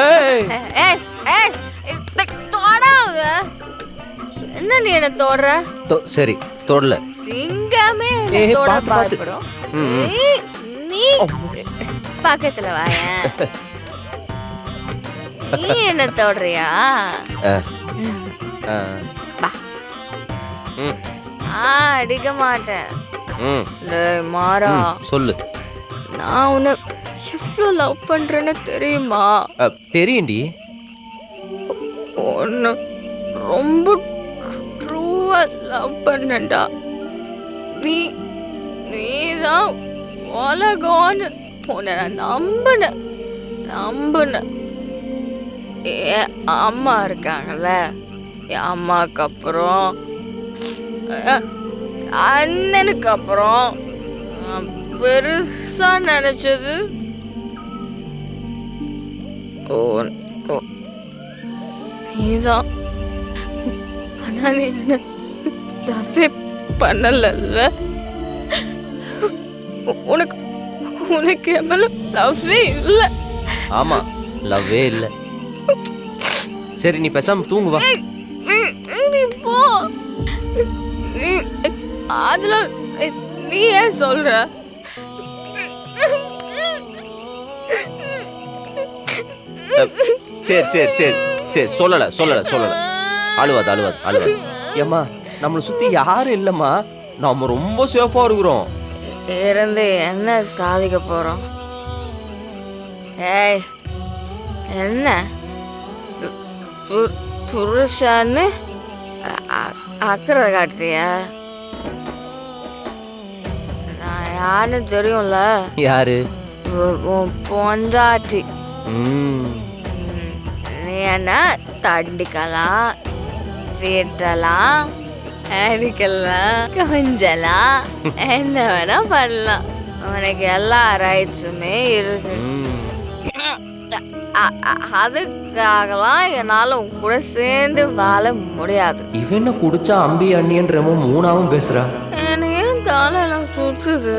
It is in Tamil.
ஏய் ஏய் ஏய் தொடாத. என்ன நீ என்ன தொடுற? சரி தொடல. சிங்கமே என்ன தொட பாத்துடும். நீ பக்கத்துல வாயேன். நீ என்ன தொடுறியா? வா. அடிக்க மாட்டேன். டேய் மாறா, சொல்லு. நான் உன்னை எவ்வளோ லவ் பண்றேன்னு தெரியுமா? தெரியும்டி. உன்னை ரொம்ப ட்ரூவா லவ் பண்ணேன்டா. நீதான் உலகம்னு உன்னை நான் நம்பினேன். என் அம்மா இருக்காங்கல்ல, என் அம்மாவுக்கு அப்புறம் அண்ணனுக்கு அப்புறம் பெருசா நினைச்சது நீதான். ஆனா நீ என்ன லவ்வே பண்ணல. உனக்கு என் மேல லவ்வே இல்லை. ஆமா, லவ்வே இல்லை. சரி நீ பேசாம தூங்கு வா. நீ போ. அதுல நீ ஏன் சொல்ற? சரி சரி சரி சரி சொல்லல. அழுவாது. ஏம்மா, நம்மளை சுத்தி யாரும் இல்லம்மா. நாம ரொம்ப சேஃபா இருக்கிறோம். இருந்து என்ன சாதிக்க போறோம்? ஏய், என்ன புருஷன்னு அக்கறை காட்டுறியா? நான் யாருன்னு தெரியும்ல. யாரு? உன் பொண்டாட்டி. நீ என்ன தண்டிக்கலாம், திட்டலாம், அடிக்கலாம், கொஞ்சலாம், என்ன வேணா பண்ணலாம். உனக்கு எல்லா ரைட்ஸுமே இருக்கு. அதுக்காகலாம் என்னால உன் கூட சேர்ந்து வாழ முடியாது. இவன் என்ன குடிச்சா அம்பி அண்ணியன்றமோ மூணாவும் பேசுறா. எனக்கு ஏன் தலை சுத்துது?